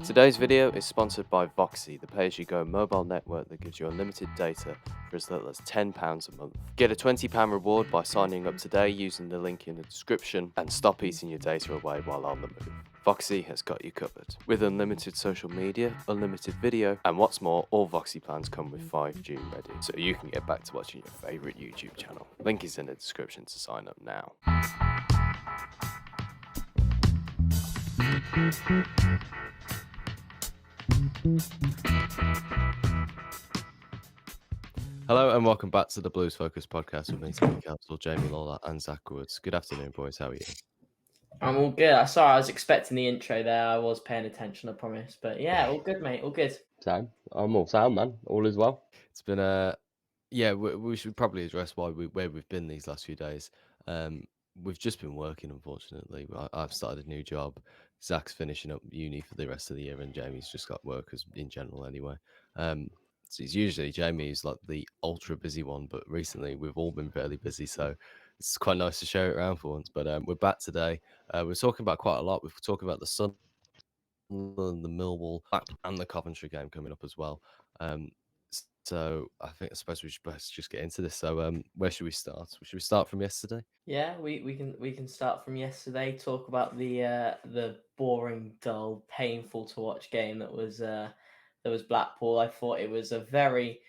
Today's video is sponsored by Voxy, the pay-as-you-go mobile network that gives you unlimited data for as little as £10 a month. Get a £20 reward by signing up today using the link in the description and stop eating your data away while on the move. Voxy has got you covered. With unlimited social media, unlimited video, and what's more, all Voxy plans come with 5G ready, so you can get back to watching your favourite YouTube channel. Link is in the description to sign up now. Hello and welcome back to the Blues Focus podcast with me, Steve Council, Jamie Lawler and Zach Woods. Good afternoon, boys. How are you? I'm all good. Sorry, I was expecting the intro there. I was paying attention, I promise. But yeah, all good, mate. All good. Sound. I'm all sound, man. All is well. It's been we should probably address where we've been these last few days. We've just been working, unfortunately. I've started a new job. Zach's finishing up uni for the rest of the year, and Jamie's just got work in general anyway. So it's usually Jamie's like the ultra busy one, but recently we've all been fairly busy, so it's quite nice to share it around for once. But we're back today. We're talking about quite a lot. We're talking about the Sunderland, the Millwall, Blackpool, and the Coventry game coming up as well. So I suppose we should best just get into this. So where should we start? Should we start from yesterday? Yeah, we can start from yesterday. Talk about the boring, dull, painful to watch game that was Blackpool. I thought it was a very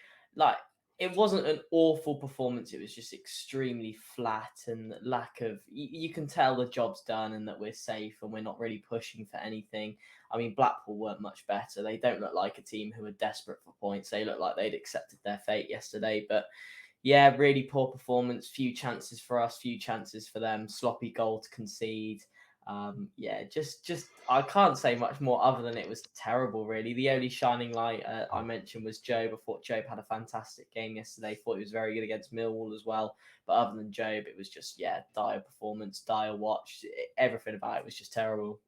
it wasn't an awful performance. It was just extremely flat and lack of. You can tell the job's done and that we're safe and we're not really pushing for anything. I mean, Blackpool weren't much better. They don't look like a team who are desperate for points. They look like they'd accepted their fate yesterday. But yeah, really poor performance. Few chances for us, few chances for them. Sloppy goal to concede. Just I can't say much more other than it was terrible. Really, the only shining light I mentioned was Job. I thought Job had a fantastic game yesterday. Thought he was very good against Millwall as well. But other than Job, it was just dire performance, dire watch. Everything about it was just terrible.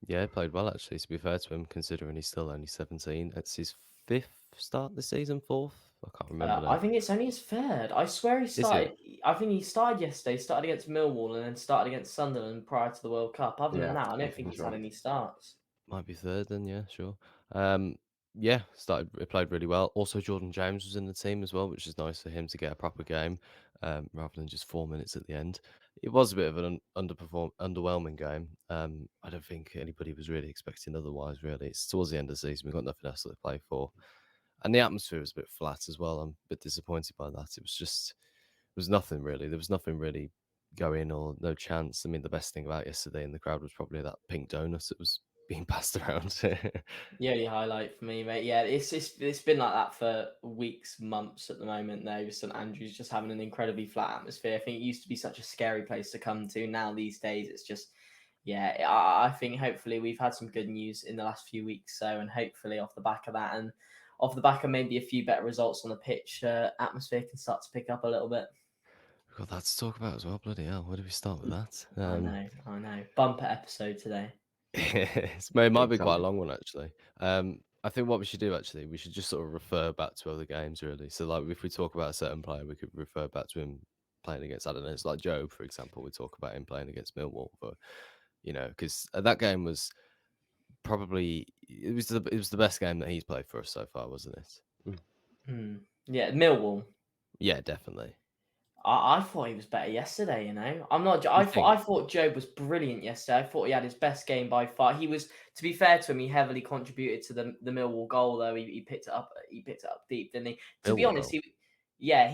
Yeah, he played well actually. To be fair to him, considering he's still only 17, it's his fifth start this season, fourth. I can't remember now. I think it's only his third. I swear he Is it? started. I think he started yesterday. Started against Millwall and then started against Sunderland prior to the World Cup. Other than that, I don't think he's had any starts. Might be third then, yeah, sure. He played really well. Also, Jordan James was in the team as well, which is nice for him to get a proper game, rather than just 4 minutes at the end. It was a bit of an underwhelming game. I don't think anybody was really expecting otherwise, really. It's towards the end of the season, we've got nothing else to play for. And the atmosphere was a bit flat as well. I'm a bit disappointed by that. It was nothing really. There was nothing really going or no chance. I mean, the best thing about yesterday in the crowd was probably that pink donut that was being passed around. The only highlight for me, mate. Yeah, it's been like that for weeks, months at the moment. Though St Andrews just having an incredibly flat atmosphere. I think it used to be such a scary place to come to. Now these days, it's just I think hopefully we've had some good news in the last few weeks. So and hopefully off the back of that and off the back of maybe a few better results on the pitch, atmosphere can start to pick up a little bit. We've got that to talk about as well. Bloody hell! Where do we start with that? I know. Bumper episode today. It might be quite a long one actually. I think what we should do actually, we should just sort of refer back to other games really. So like if we talk about a certain player, we could refer back to him playing against, I don't know, it's like Joe, for example. We talk about him playing against Millwall, but because that game was probably it was the best game that he's played for us so far, wasn't it? Yeah, Millwall. Yeah, definitely. I thought he was better yesterday. I'm not. I thought Job was brilliant yesterday. I thought he had his best game by far. He was, to be fair to him, he heavily contributed to the Millwall goal. Though he picked it up. He picked it up deep, didn't he? To be honest, he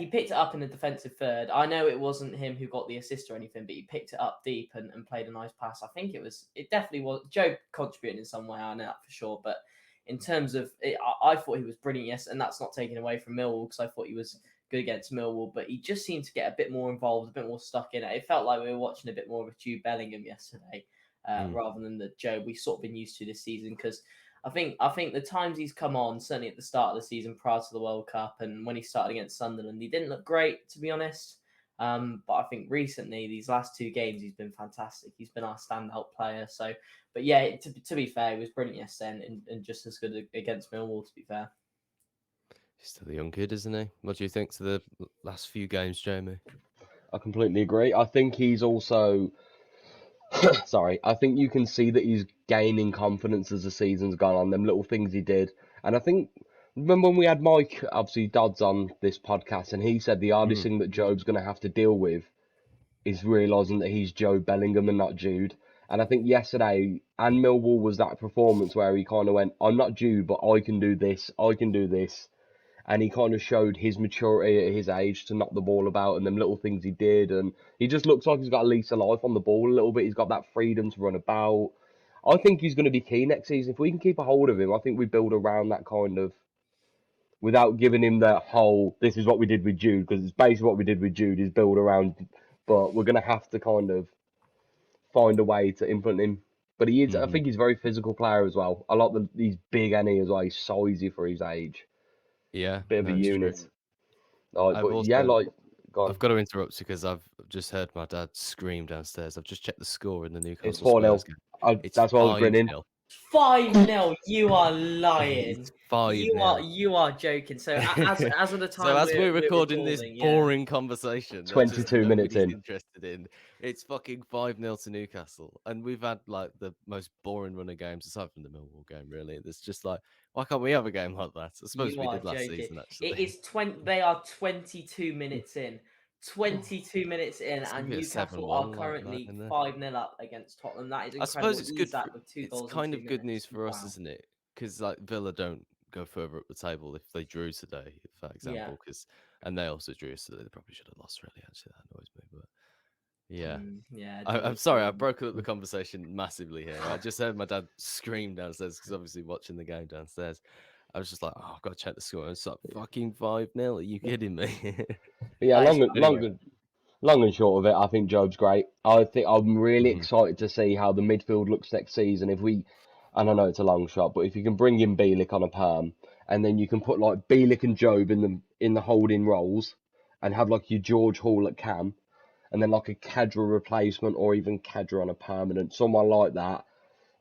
picked it up in the defensive third. I know it wasn't him who got the assist or anything, but he picked it up deep and played a nice pass. I think it definitely was Job contributing in some way. I know that for sure. But in terms of, I thought he was brilliant. Yes, and that's not taken away from Millwall because I thought he was good against Millwall, but he just seemed to get a bit more involved, a bit more stuck in it. It felt like we were watching a bit more of a Jude Bellingham yesterday, rather than the Joe we sort of been used to this season. Because I think the times he's come on, certainly at the start of the season prior to the World Cup, and when he started against Sunderland, he didn't look great, to be honest. But I think recently, these last two games, he's been fantastic. He's been our standout player. So, but yeah, to be fair, he was brilliant yesterday and just as good against Millwall, to be fair. He's still a young kid, isn't he? What do you think to the last few games, Jamie? I completely agree. I think he's also. Sorry, I think you can see that he's gaining confidence as the season's gone on, them little things he did. And I think, remember when we had Mike, obviously Dodds, on this podcast, and he said the hardest thing that Jobe's going to have to deal with is realising that he's Joe Bellingham and not Jude. And I think yesterday, and Millwall was that performance where he kind of went, I'm not Jude, but I can do this, I can do this. And he kind of showed his maturity at his age to knock the ball about and them little things he did. And he just looks like he's got a lease of life on the ball a little bit. He's got that freedom to run about. I think he's going to be key next season. If we can keep a hold of him, I think we build around that kind of, without giving him that whole, this is what we did with Jude, because it's basically what we did with Jude is build around, but we're going to have to kind of find a way to implement him. But he is, I think he's a very physical player as well. I like he's big and he as well. He's sizey for his age. Yeah, Bit of a it's true. unit. Like, I've but also, yeah, like, go on. I've got to interrupt you because I've just heard my dad scream downstairs. I've just checked the score in the Newcastle It's 4-0. Spurs game. It's That's what I was grinning. 5-0. 5-0. You are lying. It's 5-0. You are joking. So as of the time, So as we're recording this boring yeah. conversation, that 22 just minutes nobody's in. interested in, it's fucking 5-0 to Newcastle, and we've had like the most boring run of games aside from the Millwall game. Really, there's just like, why can't we have a game like that? I suppose You we are did last joking. season. Actually, It is 20. They are 22 minutes in. 22 minutes in, It's gonna and be a Newcastle 7-1 are like that, currently isn't it? 5-0 up against Tottenham. That is I incredible. suppose it's good. Isak with 2 It's goals kind in of 2 good minutes. news for us, Wow. isn't it? Because like Villa don't go further up the table if they drew today, for example. Because and they also drew yesterday. They probably should have lost. Really, actually, that annoys me. But yeah, Yeah. I'm sorry. I've broken up the conversation massively here. I just heard my dad scream downstairs because obviously watching the game downstairs. I was just like, oh, I've got to check the score. It's like fucking 5-0. Are you kidding me? But yeah, That is long and short of it, I think Jobe's great. I think I'm really Mhm. excited to see how the midfield looks next season. If we, and I know it's a long shot, but if you can bring in Bielik on a perm, and then you can put like Bielik and Jobe in the holding roles, and have like your George Hall at cam, and then like a Cadra replacement or even Cadra on a permanent, someone like that.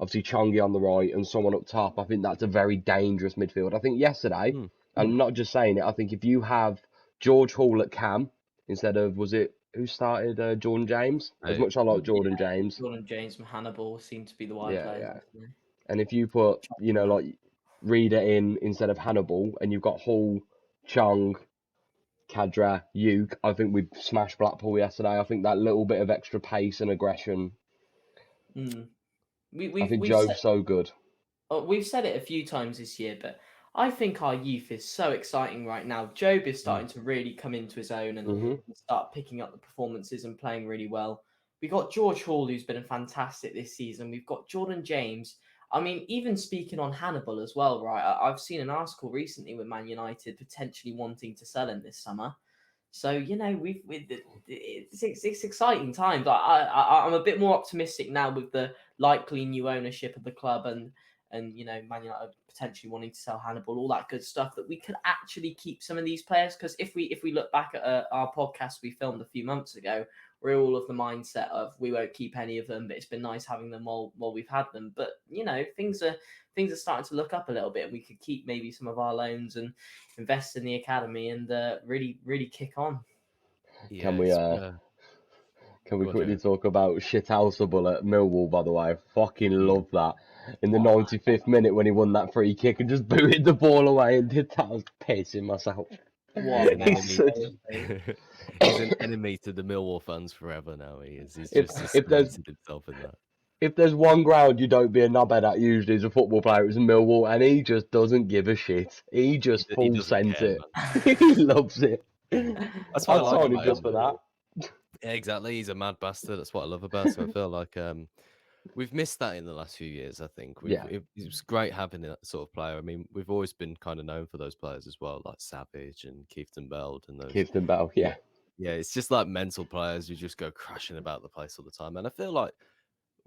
Obviously Chongi on the right and someone up top. I think that's a very dangerous midfield. I think yesterday, Mm. I'm not just saying it, I think if you have George Hall at cam instead of, was it, who started Jordan James? As Hey. much as I like Jordan James. Jordan James and Hannibal seem to be the wide Yeah, players. yeah. Definitely. And if you put, you know, like Reader in instead of Hannibal and you've got Hall, Chong, Cadra, Uke, I think we'd smash Blackpool yesterday. I think that little bit of extra pace and aggression. Mm. I think We've said, Jobe's so good. we've said it a few times this year, but I think our youth is so exciting right now. Jobe is starting to really come into his own and start picking up the performances and playing really well. We got George Hall, who's been fantastic this season. We've got Jordan James. I mean, even speaking on Hannibal as well, right? I've seen an article recently with Man United potentially wanting to sell him this summer. So you know, it's exciting times. I'm a bit more optimistic now with the likely new ownership of the club and you know, Man United potentially wanting to sell Hannibal, all that good stuff, that we could actually keep some of these players. Because if we look back at our podcast we filmed a few months ago, we're all of the mindset of we won't keep any of them, but it's been nice having them while we've had them. But you know, things are starting to look up a little bit. We could keep maybe some of our loans and invest in the academy and really kick on. Yeah, Can we Go on, quickly Jamie. talk about shithouseable at Millwall, by the way? I fucking love that. In the Oh, 95th minute when he won that free kick and just booted the ball away and did that, I was pissing myself. what An He's enemy. such- He's an enemy to the Millwall fans forever now. He is. He's if just if there's cemented himself in that. if there's one ground you don't be a knobhead at usually as a football player, it's Millwall, and he just doesn't give a shit. He just He full doesn't sends care, it. man. He loves it. That's what I I'd like sign him about just him. for that. Yeah, exactly. He's a mad bastard. That's what I love about him. I feel like we've missed that in the last few years. I think Yeah. it was great having that sort of player. I mean, we've always been kind of known for those players as well, like Savage and Keith Beld and those. Clifton Bell, yeah. Yeah, it's just like mental players who just go crashing about the place all the time. And I feel like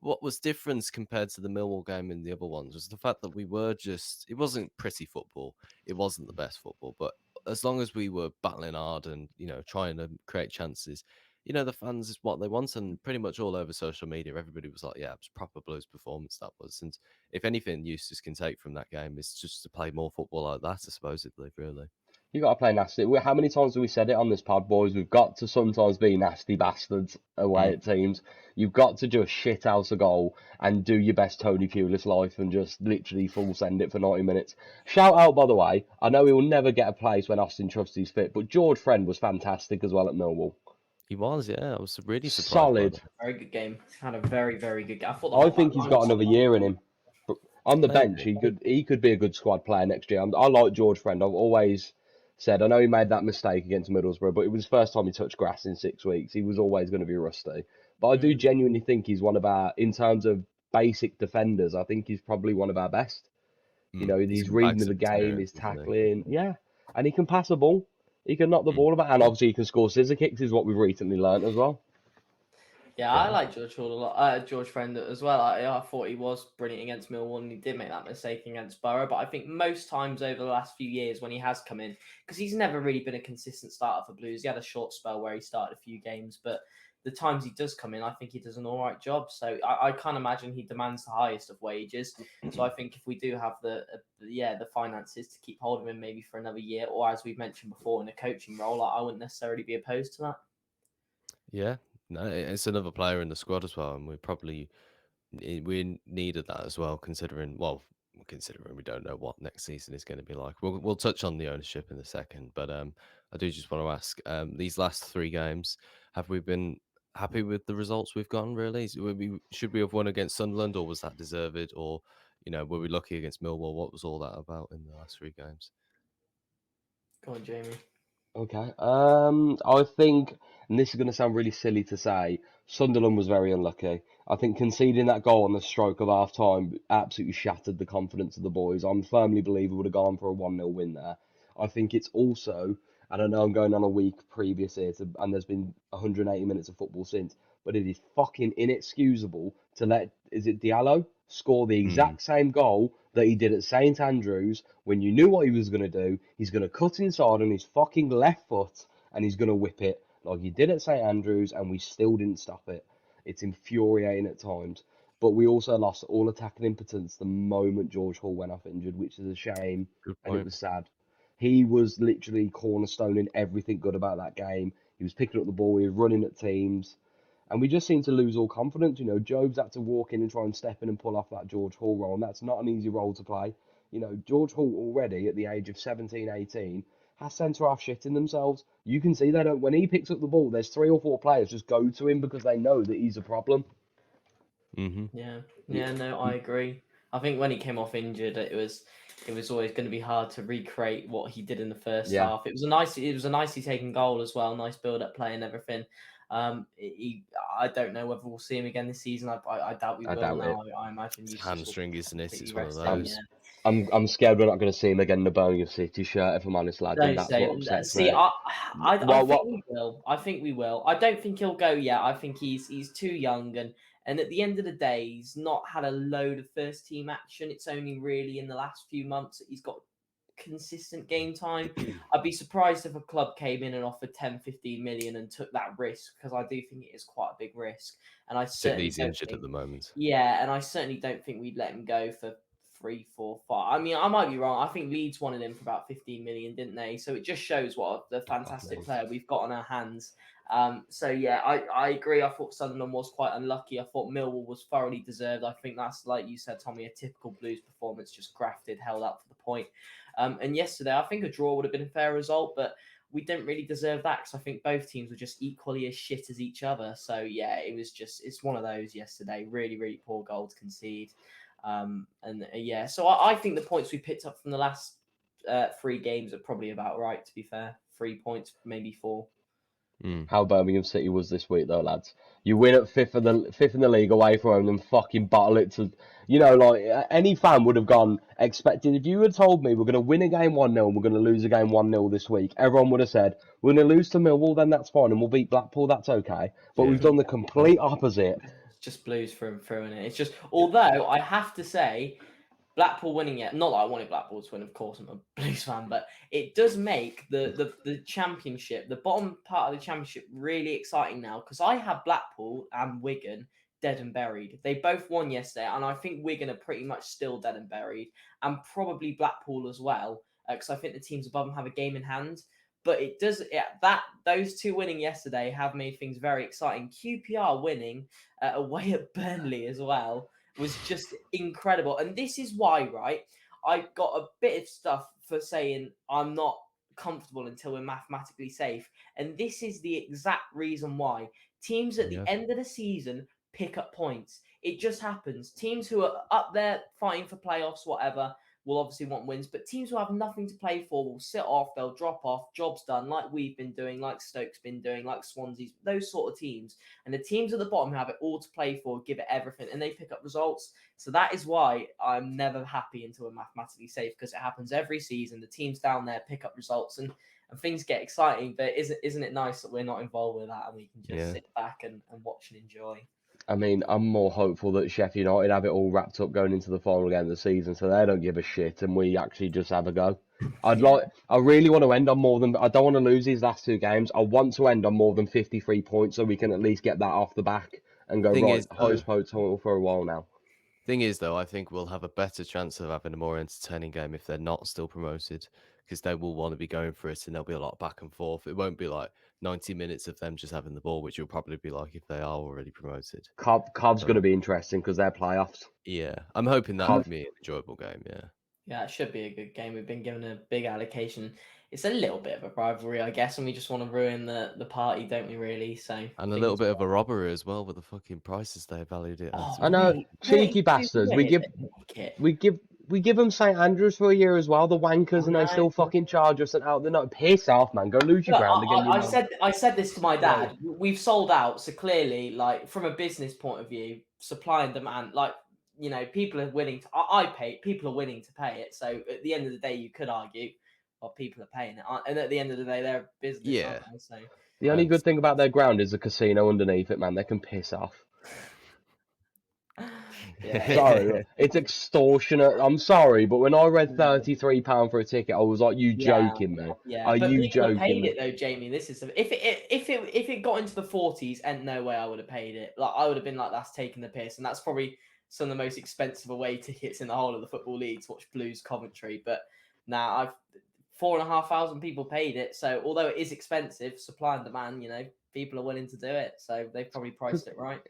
what was different compared to the Millwall game and the other ones was the fact that we were just, it wasn't pretty football. It wasn't the best football, but as long as we were battling hard and, you know, trying to create chances, you know, the fans is what they want. And pretty much all over social media, everybody was like, yeah, it was proper Blues performance that was. And if anything, Eustace can take from that game is just to play more football like that, supposedly, really. You got to play nasty. How many times have we said it on this pod, boys? We've got to sometimes be nasty bastards away Mm. at teams. You've got to just shit out a goal and do your best Tony Pulis life and just literally full send it for 90 minutes. Shout out, by the way, I know he will never get a place when Austin Trusty's fit, but George Friend was fantastic as well at Millwall. He was, yeah. I was really surprised by Solid. that. Very good game. Had a very, very good game. I thought the I whole back think he's line got was another solid. year in him. But on the bench, Maybe. he could be a good squad player next year. I like George Friend. I've always said I know he made that mistake against Middlesbrough, but it was the first time he touched grass in 6 weeks. He was always going to be rusty. But I do Mm. genuinely think he's one of our, in terms of basic defenders, I think he's probably one of our best. You know, He's his got reading bags of the of game, experience, his isn't tackling, yeah, and he can pass the ball. He can knock the he? ball about, and obviously he can score scissor kicks, is what we've recently learnt as well. Yeah, I Yeah. like George Hall a lot. George Friend as well. I thought he was brilliant against Millwall, and he did make that mistake against Borough. But I think most times over the last few years when he has come in, because he's never really been a consistent starter for Blues. He had a short spell where he started a few games, but the times he does come in, I think he does an all right job. So I can't imagine he demands the highest of wages. So I think if we do have the finances to keep hold of him maybe for another year, or as we've mentioned before in a coaching role, I wouldn't necessarily be opposed to that. Yeah. No, it's another player in the squad as well, and we needed that as well, considering we don't know what next season is going to be like. We'll touch on the ownership in a second, but I do just want to ask, these last 3 games, have we been happy with the results we've gotten? Really, should we have won against Sunderland, or was that deserved, or were we lucky against Millwall? What was all that about in the last 3 games? Go on, Jamie. Okay. I think, and this is going to sound really silly to say, Sunderland was very unlucky. I think conceding that goal on the stroke of half time absolutely shattered the confidence of the boys. I'm firmly believe we would have gone for a 1-0 win there. I think it's also, and I know I'm going on a week previous here, and there's been 180 minutes of football since, but it is fucking inexcusable to let, is it Diallo, score the Mm, exact same goal that he did at St Andrews when you knew what he was going to do. He's going to cut inside on his fucking left foot and he's going to whip it like he did at St Andrews, and we still didn't stop it. It's infuriating at times. But we also lost all attacking impotence the moment George Hall went off injured, which is a shame, good and it point. was sad. He was literally cornerstoning everything good about that game. He was picking up the ball, he was running at teams, and we just seem to lose all confidence. You know, Job's had to walk in and try and step in and pull off that George Hall role, and that's not an easy role to play. You know, George Hall already at the age of 17, 18 has centre half shitting themselves. You can see that when he picks up the ball, there's 3 or 4 players just go to him because they know that he's a problem. Hmm. Yeah, Y- yeah, no, I agree. I think when he came off injured, it was always going to be hard to recreate what he did in the first Yeah, half. It was a nicely taken goal as well, nice build up play and everything. I don't know whether we'll see him again this season. I doubt we I will doubt it. now. I imagine It's Eustace will be hamstring, isn't it? completely It's one of rested. I'm Yeah. those. I'm scared we're not going to see him again in the Birmingham City shirt, if I'm honest, lads, and Don't that's say what that. upsets See, me. I What think what? we will. I think we will. I don't think he'll go yet. I think he's too young, and at the end of the day, he's not had a load of first team action. It's only really in the last few months that he's got consistent game time. I'd be surprised if a club came in and offered 10, 15 million and took that risk, because I do think it is quite a big risk. And I Particularly certainly he's don't injured at think, the moment. yeah, and I certainly don't think we'd let him go for 3, 4, 5. I mean, I might be wrong. I think Leeds wanted him for about 15 million, didn't they? So it just shows what the Oh, fantastic mate. player we've got on our hands. So yeah, I agree. I thought Sunderland was quite unlucky. I thought Millwall was thoroughly deserved. I think that's, like you said, Tommy, a typical Blues performance, just grafted, held up for the point. And yesterday, I think a draw would have been a fair result, but we didn't really deserve that, because I think both teams were just equally as shit as each other. So yeah, it's one of those yesterday. Really, really poor goal to concede. Yeah, so I think the points we picked up from the last 3 games are probably about right, to be fair. 3 points, maybe 4. Mm. How Birmingham City was this week, though, lads. You win at fifth in the league away from home, and fucking bottle it to, like any fan would have gone expected. If you had told me we're going to win a game 1-0 and we're going to lose a game 1-0 this week, everyone would have said we're going to lose to Millwall, then that's fine, and we'll beat Blackpool, that's okay. But we've Yeah. done the complete opposite. It's just Blues through and through, and it's just, although I have to say, Blackpool winning it, not that I wanted Blackpool to win, of course, I'm a Blues fan, but it does make the championship, the bottom part of the championship, really exciting now, because I have Blackpool and Wigan dead and buried. They both won yesterday, and I think Wigan are pretty much still dead and buried, and probably Blackpool as well. because I think the teams above them have a game in hand. But those two winning yesterday have made things very exciting. QPR winning away at Burnley as well was just incredible. And this is why, right? I got a bit of stuff for saying I'm not comfortable until we're mathematically safe. And this is the exact reason why. Teams at the end of the season pick up points. It just happens. Teams who are up there fighting for playoffs, whatever, will obviously want wins, but teams who have nothing to play for will sit off, they'll drop off, jobs done, like we've been doing, like Stoke's been doing, like Swansea's, those sort of teams. And the teams at the bottom who have it all to play for, give it everything, and they pick up results. So that is why I'm never happy until we're mathematically safe, because it happens every season. The teams down there pick up results and things get exciting, but isn't it nice that we're not involved with that and we can just sit back and watch and enjoy? I mean, I'm more hopeful that Sheffield United have it all wrapped up going into the final game of the season, so they don't give a shit, and we actually just have a go. I really want to end on more than. I don't want to lose these last two games. I want to end on more than 53 points, so we can at least get that off the back and go highest total for a while now. Thing is, though, I think we'll have a better chance of having a more entertaining game if they're not still promoted, because they will want to be going for it, and there'll be a lot of back and forth. It won't be like 90 minutes of them just having the ball, which will probably be like if they are already promoted. Cob's going to be interesting because they're playoffs. Yeah, I'm hoping that'll be an enjoyable game. Yeah, it should be a good game. We've been given a big allocation. It's a little bit of a rivalry, I guess, and we just want to ruin the party, don't we, really? So and a little bit of a robbery as well with the fucking prices they valued it. I know, cheeky bastards. We give them St Andrews for a year as well, the wankers, and they still fucking charge us and out. They're not piss off, man. Go lose your ground again. I said this to my dad. We've sold out, so clearly, like from a business point of view, supply and demand, like, you know, people are willing to. People are willing to pay it. So at the end of the day, you could argue, well, people are paying it, and at the end of the day, they're a business. Aren't they? So the only good thing about their ground is the casino underneath it, man. They can piss off. Sorry, it's extortionate. I'm sorry, but when I read £33 for a ticket, I was like, "You joking, man? Are you joking?" Paid it though, Jamie. This is if it got into the 40s, and no way I would have paid it. Like I would have been like, "That's taking the piss," and that's probably some of the most expensive away tickets in the whole of the Football League to watch Blues Coventry. But now I've 4,500 people paid it. So although it is expensive, supply and demand, you know, people are willing to do it. So they've probably priced it right.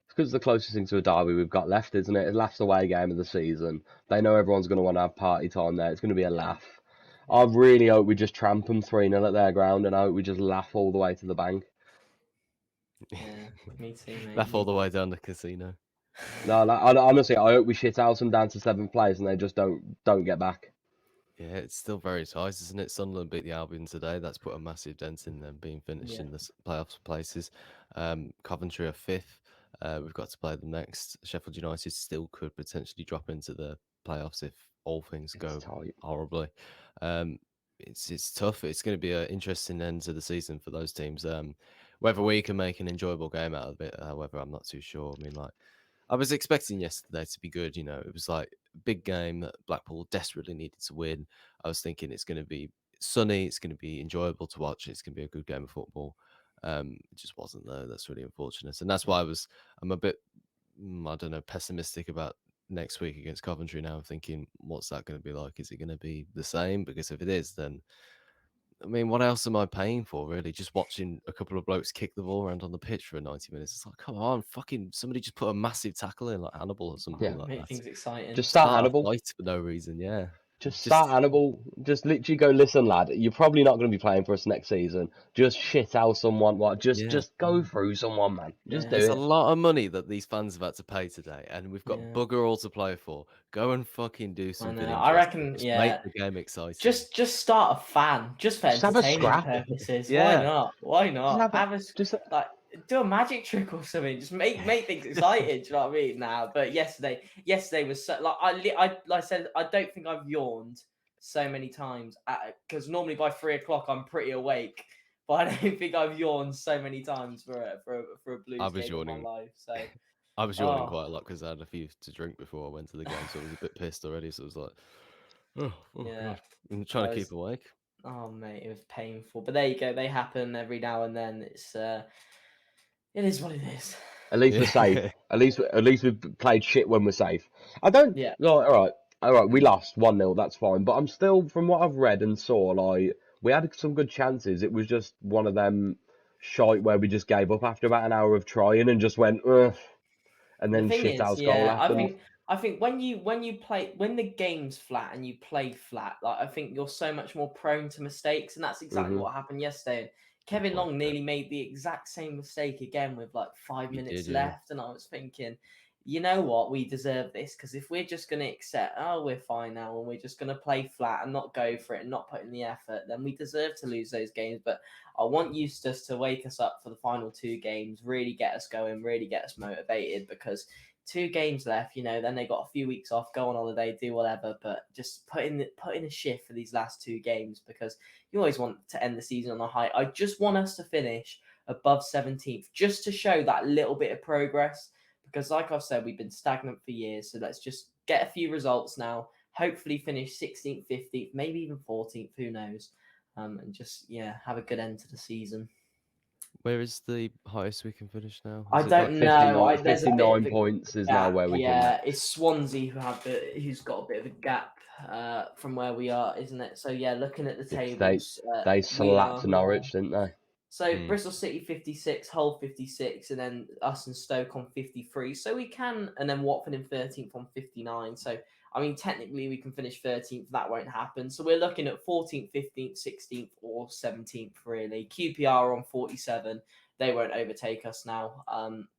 Because it's the closest thing to a derby we've got left, isn't it? It's the last away game of the season. They know everyone's going to want to have party time there. It's going to be a laugh. I really hope we just tramp them 3-0 at their ground, and I hope we just laugh all the way to the bank. Yeah, me too, mate. Laugh all the way down the casino. No, honestly, I hope we shit out them down to 7th place and they just don't get back. Yeah, it's still very tight, isn't it? Sunderland beat the Albion today. That's put a massive dent in them being finished in the playoffs places. Coventry are 5th. We've got to play them next. Sheffield United still could potentially drop into the playoffs if all things go horribly. It's tough. It's going to be an interesting end to the season for those teams. Whether we can make an enjoyable game out of it, however, I'm not too sure. I mean, like, I was expecting yesterday to be good. You know, it was like a big game that Blackpool desperately needed to win. I was thinking it's going to be sunny. It's going to be enjoyable to watch. It's going to be a good game of football. It just wasn't though. That's really unfortunate, and that's why I'm a bit, I don't know, pessimistic about next week against Coventry. Now I'm thinking, what's that going to be like? Is it going to be the same? Because if it is, then I mean, what else am I paying for, really? Just watching a couple of blokes kick the ball around on the pitch for 90 minutes. It's like, come on, fucking somebody just put a massive tackle in, like Hannibal or something like make that. things exciting. Just start Hannibal. A fight for no reason, yeah. Just start Hannibal. Just literally go, listen, lad, you're probably not going to be playing for us next season. Just shit out someone. Just go through someone, man. Just do it. It's a lot of money that these fans have had to pay today, and we've got bugger all to play for. Go and fucking do something. I reckon, make the game exciting. Just start a fan, just for entertaining purposes. Yeah. Why not? Do a magic trick or something. Just make things exciting. Do you know what I mean? Now, but yesterday was so like I said, I don't think I've yawned so many times because normally by 3 o'clock I'm pretty awake, but I don't think I've yawned so many times for a Blues game in my life. So I was yawning quite a lot because I had a few to drink before I went to the game, so I was a bit pissed already. So I was like, God. I'm trying to keep awake. Oh mate, it was painful. But there you go. They happen every now and then. It is what it is. At least we're safe. At least we've played shit when we're safe. I don't. Yeah. All right. All right, we lost 1-0. That's fine, but I'm still, from what I've read and saw, like we had some good chances. It was just one of them shite where we just gave up after about an hour of trying and just went, ugh, and The then thing shit is, house goal yeah, happened. I think when the game's flat and you play flat, like I think you're so much more prone to mistakes, and that's exactly Hmm. what happened yesterday. And Good Kevin point. Long nearly made the exact same mistake again with like 5 minutes did, yeah. left, and I was thinking, you know what, we deserve this, because if we're just going to accept, oh, we're fine now, and we're just going to play flat and not go for it and not put in the effort, then we deserve to lose those games. But I want Eustace to wake us up for the final two games, really get us going, really get us motivated, because 2 games left, then they got a few weeks off, go on holiday, do whatever, but just put in a shift for these last 2 games, because you always want to end the season on a high. I just want us to finish above 17th, just to show that little bit of progress, because like I've said, we've been stagnant for years. So let's just get a few results now, hopefully finish 16th, 15th, maybe even 14th, who knows, and just have a good end to the season. Where is the highest we can finish now? I Is it like don't know. 59, There's a bit 59 of a points is now gap. where we can. Yeah, it's Swansea who's got a bit of a gap from where we are, isn't it? So yeah, looking at the Because they tables, they we slapped are. Norwich, didn't they? So Bristol City 56, Hull 56, and then us and Stoke on 53. So we can, and then Watford in 13th on 59. So I mean, technically we can finish 13th. That won't happen. So we're looking at 14th, 15th, 16th, or 17th really. QPR on 47. They won't overtake us now.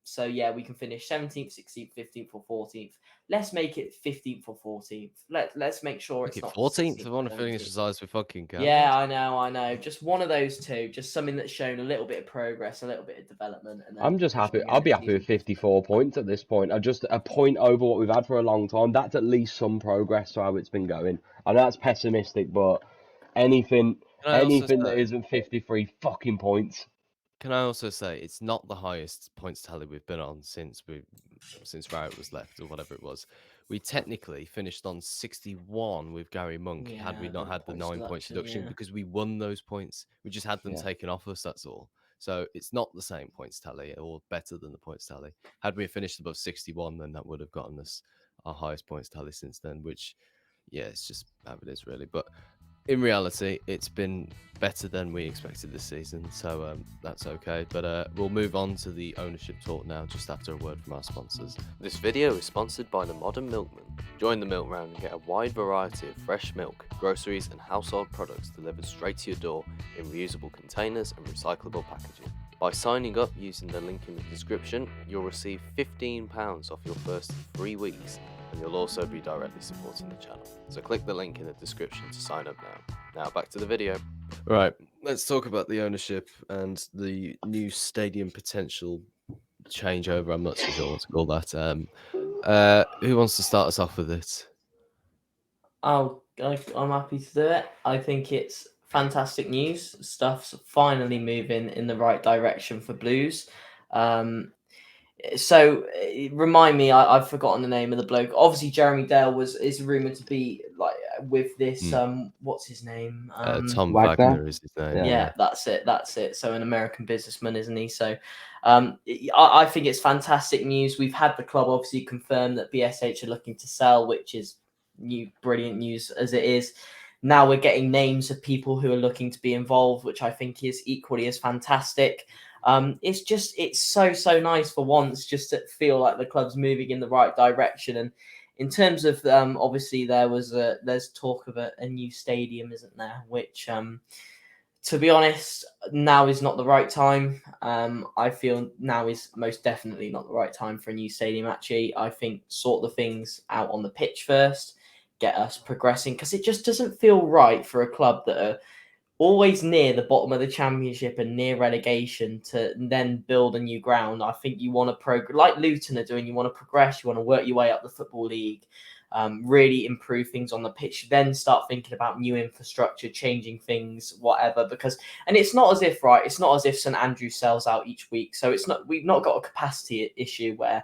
So yeah, we can finish 17th, 16th, 15th, or 14th. Let's make it 15th or 14th. Let's make sure Make it's it not 14th. 16th I or want to finish 17th. as high as we fucking can. Yeah, I know. Just one of those two. Just something that's shown a little bit of progress, a little bit of development, and then I'm just happy. finishing I'll in be next happy with season. 54 points at this point. I just a point over what we've had for a long time. That's at least some progress to how it's been going. I know that's pessimistic, but anything, Can I also anything that say? isn't 53 fucking points. Can I also say it's not the highest points tally we've been on since Barrett was left or whatever it was. We technically finished on 61 with Gary Monk had we Yeah, not the had the points 9 point deduction. deduction Yeah, because we won those points. We just had them Yeah. taken off us. That's all. So it's not the same points tally or better than the points tally. Had we finished above 61, then that would have gotten us our highest points tally since then. Which, yeah, it's just how it is really. But in reality, it's been better than we expected this season, so that's okay. But we'll move on to the ownership talk now, just after a word from our sponsors. This video is sponsored by the Modern Milkman. Join the milk round and get a wide variety of fresh milk, groceries, and household products delivered straight to your door in reusable containers and recyclable packaging. By signing up using the link in the description, you'll receive £15 off your first 3 weeks. And you'll also be directly supporting the channel. So click the link in the description to sign up now. Now back to the video. Right, let's talk about the ownership and the new stadium potential changeover. I'm not so sure what to call that. Who wants to start us off with it? I'm happy to do it. I think it's fantastic news. Stuff's finally moving in the right direction for Blues. So remind me, I've forgotten the name of the bloke. Obviously, Jeremy Dale is rumored to be like with this. What's his name? Tom Wagner? Wagner is his name. Yeah. Yeah, that's it. So an American businessman, isn't he? So I think it's fantastic news. We've had the club obviously confirm that BSH are looking to sell, which is brilliant news as it is. Now we're getting names of people who are looking to be involved, which I think is equally as fantastic. It's so nice for once just to feel like the club's moving in the right direction. And in terms of obviously there's talk of a new stadium, isn't there? Which to be honest, now is not the right time. I feel now is most definitely not the right time for a new stadium. Actually, I think sort the things out on the pitch first, get us progressing, because it just doesn't feel right for a club that are always near the bottom of the championship and near relegation to then build a new ground. I think you want to like Luton are doing. You want to progress. You want to work your way up the Football League, really improve things on the pitch. Then start thinking about new infrastructure, changing things, whatever. And it's not as if St Andrews sells out each week. So we've not got a capacity issue where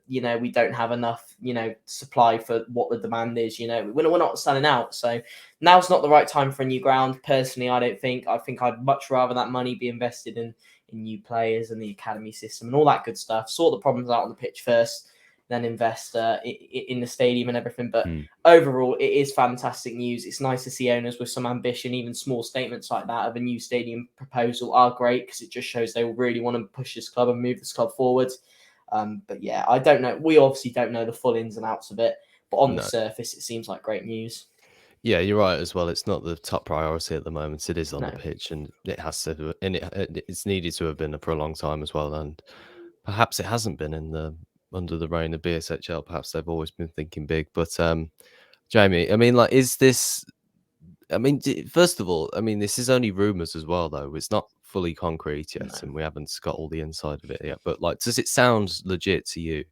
we don't have enough supply for what the demand is. We're not selling out. So now's not the right time for a new ground. Personally, I don't think. I think I'd much rather that money be invested in new players and the academy system and all that good stuff. Sort the problems out on the pitch first. invest in the stadium and everything. But overall, it is fantastic news. It's nice to see owners with some ambition. Even small statements like that of a new stadium proposal are great, because it just shows they really want to push this club and move this club forward. But yeah, I don't know. We obviously don't know the full ins and outs of it, but on the surface, it seems like great news. Yeah, you're right as well. It's not the top priority at the moment. It is on No. the pitch, and it has to, and it's needed to have been for a long time as well. And perhaps it hasn't been under the reign of BSHL. Perhaps they've always been thinking big. But Jamie, I mean, like, is this? I mean, first of all, I mean, this is only rumours as well, though. It's not fully concrete yet, and we haven't got all the inside of it yet. But like, does it sound legit to you?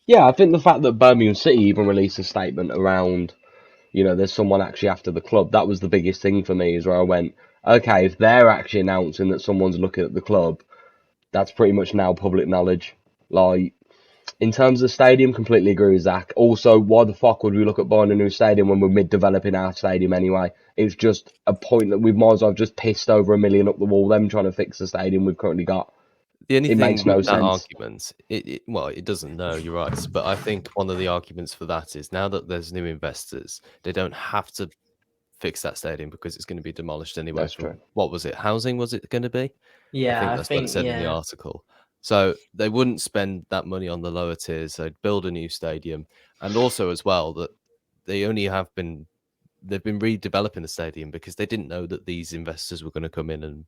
Yeah, I think the fact that Birmingham City even released a statement around, there's someone actually after the club, that was the biggest thing for me, is where I went, okay, if they're actually announcing that someone's looking at the club, that's pretty much now public knowledge. Like, in terms of the stadium, completely agree with Zach. Also, why the fuck would we look at buying a new stadium when we're mid-developing our stadium anyway? It's just a point that we might as well have just pissed over $1 million up the wall, them trying to fix the stadium we've currently got. The only It thing makes no with that sense. argument, it doesn't know, you're right. But I think one of the arguments for that is now that there's new investors, they don't have to fix that stadium because it's going to be demolished anyway. That's true. What was it? Housing, was it going to be? Yeah, I think that's what it said in the article. So they wouldn't spend that money on the lower tiers. They'd build a new stadium. And also as well that they only they've been redeveloping the stadium because they didn't know that these investors were going to come in and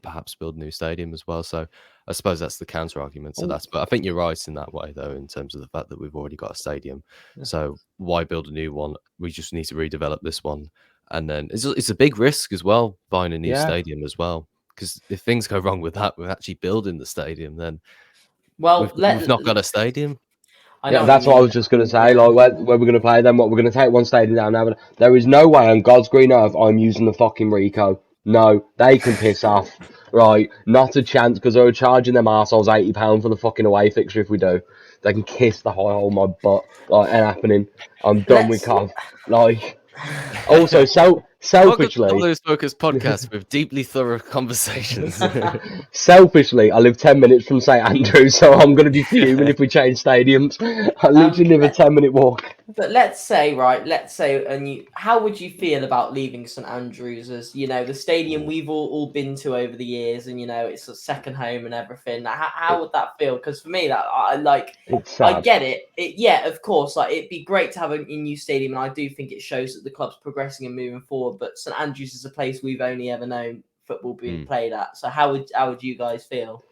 perhaps build a new stadium as well. So I suppose that's the counter argument to that. But I think you're right in that way, though, in terms of the fact that we've already got a stadium. Yeah. So why build a new one? We just need to redevelop this one. And then it's a big risk as well, buying a new stadium as well. Because if things go wrong with that, we're actually building the stadium, then we've not got a stadium. Yeah, that's what I was just going to say. Like, where we're going to play them, what we're going to take one stadium down now. There is no way on God's green earth I'm using the fucking Rico. No, they can piss off. Right, not a chance, because they're charging them arseholes £80 for the fucking away fixture if we do. They can kiss the high hole my butt. Like, ain't happening. I'm done with Cov. Like, also, selfishly, welcome to Blues Focus podcast with deeply thorough conversations. Selfishly, I live 10 minutes from St Andrews, so I'm going to be fuming if we change stadiums. I literally live a 10-minute walk. But let's say, how would you feel about leaving St Andrews as, the stadium we've all been to over the years, and it's a second home and everything? How would that feel? Because for me, that I get it. Yeah, of course, like, it'd be great to have a new stadium, and I do think it shows that the club's progressing and moving forward. But St Andrews is a place we've only ever known football being played at. So how would you guys feel?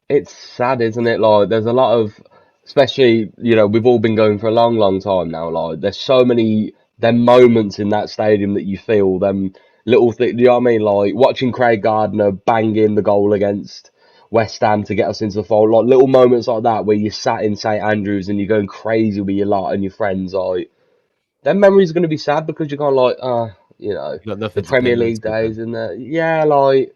It's sad, isn't it? Like, there's a lot of, especially, we've all been going for a long, long time now. Like, there's so many them moments in that stadium that you feel, them little things, you know what I mean? Like, watching Craig Gardner banging the goal against West Ham to get us into the fold. Like, little moments like that where you sat in St Andrews and you're going crazy with your lot and your friends. Like, them memories are going to be sad because you're kind of like, the Premier League days and the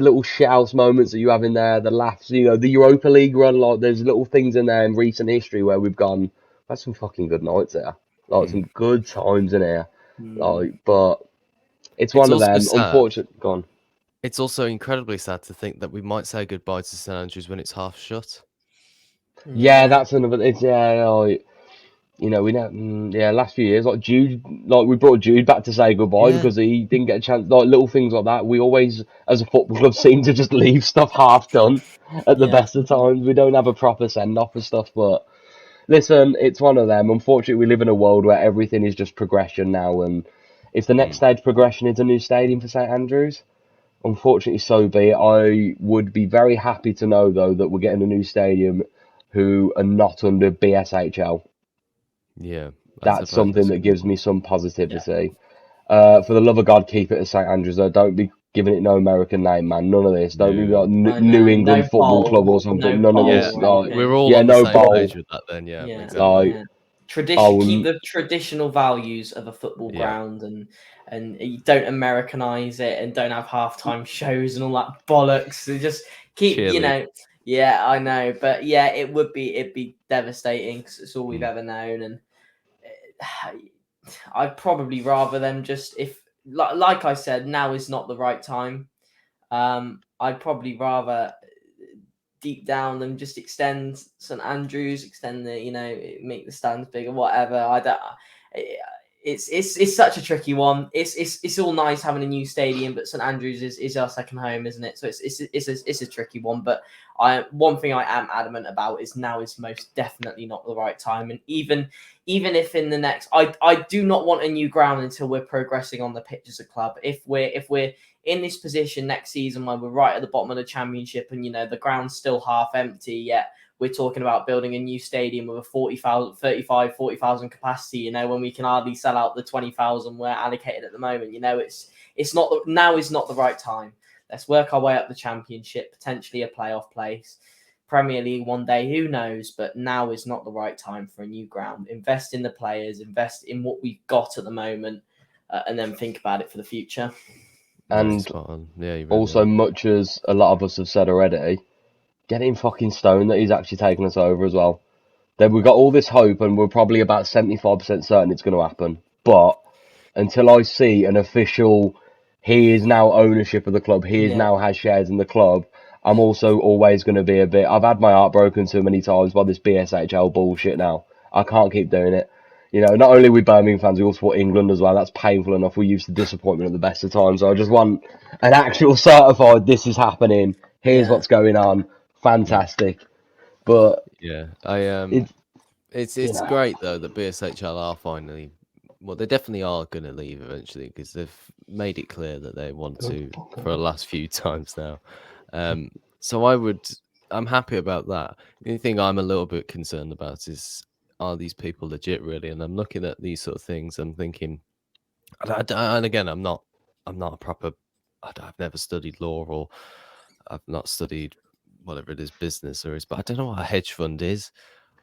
little shithouse moments that you have in there, the laughs, the Europa League run, like, there's little things in there in recent history where we've had some fucking good nights there. Like, some good times in here. Like, but it's one of them, unfortunate. Gone. It's also incredibly sad to think that we might say goodbye to St Andrews when it's half shut. Yeah, that's another, last few years, like Jude, like we brought Jude back to say goodbye because he didn't get a chance. Like, little things like that, we always, as a football club, seem to just leave stuff half done at the best of times. We don't have a proper send off and stuff. But listen, it's one of them. Unfortunately, we live in a world where everything is just progression now, and if the next stage progression is a new stadium for St Andrews, unfortunately, so be it. I would be very happy to know, though, that we're getting a new stadium who are not under BSHL. Yeah, that's something that gives me some positivity. For the love of God, keep it at St Andrews, though. Don't be giving it no American name, man. None of this. Don't be like New England Football Club or something. None of this. Like, we're all on the same page with that then. Yeah, exactly. Like, keep the traditional values of a football ground, and you don't Americanize it, and don't have halftime shows and all that bollocks. So just keep, Yeah, I know, but it'd be devastating because it's all we've ever known, and I'd probably rather them just, if like I said, now is not the right time. I'd probably rather deep down them just extend St Andrews, extend the make the stands bigger, whatever. I don't. It's such a tricky one. It's all nice having a new stadium, but St Andrews is our second home, isn't it? So it's a tricky one. But one thing I am adamant about is now is most definitely not the right time. And even if in the next, I do not want a new ground until we're progressing on the pitch as a club. If we're in this position next season where we're right at the bottom of the championship and the ground's still half empty, yet we're talking about building a new stadium with a 40,000 capacity, when we can hardly sell out the 20,000 we're allocated at the moment. It's not now is not the right time. Let's work our way up the championship, potentially a playoff place, Premier League one day, who knows? But now is not the right time for a new ground. Invest in the players, invest in what we've got at the moment, and then think about it for the future. And yeah, also, much as a lot of us have said already, get him fucking stoned that he's actually taken us over as well. Then we've got all this hope and we're probably about 75% certain it's going to happen. But until I see an official, he is now ownership of the club, he is now has shares in the club, I'm also always going to be a bit, I've had my heart broken too many times by this BSHL bullshit now. I can't keep doing it. Not only are we Birmingham fans, we also support England as well. That's painful enough. We're used to disappointment at the best of times. So I just want an actual certified, this is happening, here's what's going on. Fantastic. But yeah, it's great though that BSHL are finally, well, they definitely are going to leave eventually because they've made it clear that they want to for the last few times now. So I'm happy about that. The only thing I'm a little bit concerned about is, are these people legit really? And I'm looking at these sort of things, I'm thinking, and again, I'm not a proper, I've never studied law, or I've not studied whatever it is, business or is, but I don't know what a hedge fund is.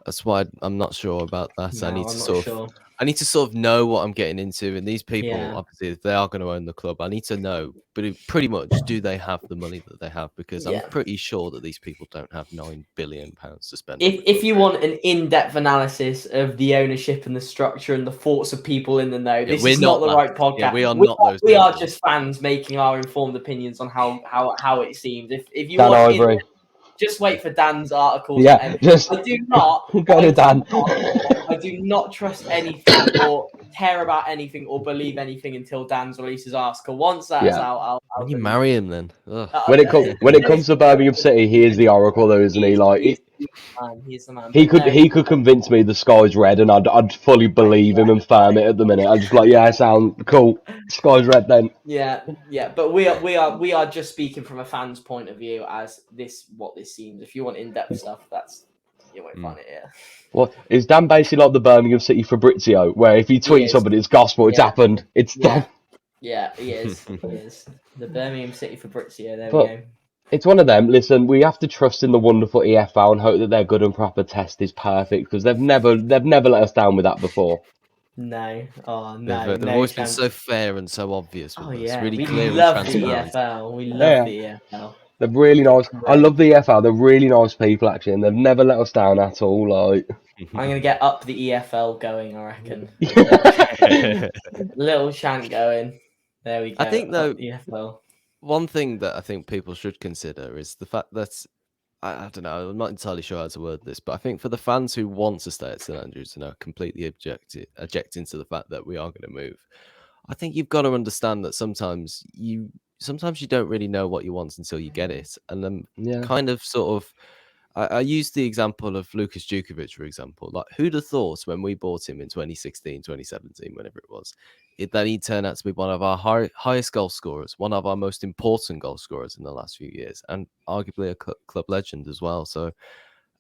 That's why I'm not sure about that. No, I need I'm to not sort sure. of, I need to sort of know what I'm getting into. And these people, Yeah. obviously, if they are going to own the club, I need to know, but pretty much, do they have the money that they have? Because I'm pretty sure that these people don't have £9 billion to spend on the club. If you want an in-depth analysis of the ownership and the structure and the thoughts of people in the know, this is not the right podcast. Yeah, we are not those. We are just fans making our informed opinions on how it seems. If you Dan want, Ivory. just wait for Dan's articles. Yeah, just I do not. go to Dan. I do not trust anything or care about anything or believe anything until Dan's releases article. Once that's out, I'll When you believe marry him, then. When it comes to Birmingham City, he is the oracle, though, isn't he? Like he's the man. he could convince me the sky's red, and I'd fully believe him and firm it at the minute. I'm just like, yeah, sound cool. Sky's red then. Yeah. But we are just speaking from a fan's point of view as what this seems. If you want in-depth stuff, you won't find it here. What is Dan basically like the Birmingham City Fabrizio, where if he tweets somebody, it's gospel, it's happened, it's done. Yeah, he is. He is the Birmingham City Fabrizio. There we go. It's one of them. Listen, we have to trust in the wonderful EFL and hope that their good and proper test is perfect, because they've never let us down with that before. No, no. They've always been so fair and so obvious. It's really we clear love and the transparent. EFL. We love the EFL. They're really nice. I love the EFL. They're really nice people, actually, and they've never let us down at all. Like, I'm gonna get up the EFL going, I reckon. Little chant going. There we go. I think though, EFL. One thing that I think people should consider is the fact that I don't know, I'm not entirely sure how to word this, but I think for the fans who want to stay at St Andrews and are completely objecting to the fact that we are going to move, I think you've got to understand that sometimes you don't really know what you want until you get it. And then kind of sort of, I used the example of Lukas Djukovic, for example. Like, who'd have thought when we bought him in 2016, 2017, whenever it was, that he'd turn out to be one of our highest goal scorers, one of our most important goal scorers in the last few years, and arguably a club legend as well. So,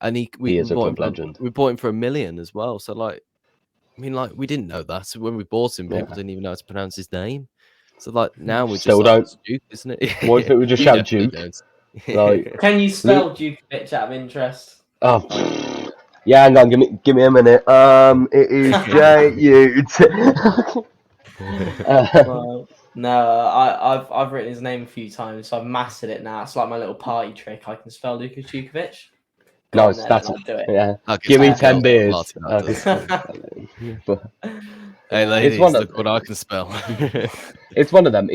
and he is a club legend. We bought him for $1 million as well. So, like, I mean, like, we didn't know that. So when we bought him, people didn't even know how to pronounce his name. So, like, now we still just don't. Duke, isn't it? What if it was just shout Duke? Like, can you spell Djukovic out of interest? Oh, yeah. Hang on, give me a minute. It is J-U-T. Well, no, I've written his name a few times, so I've mastered it now. It's like my little party trick. I can spell Lukas Djukovic. No, that's it. Yeah. Give me 10 beers. Hey ladies, look what I can spell. It's one of them.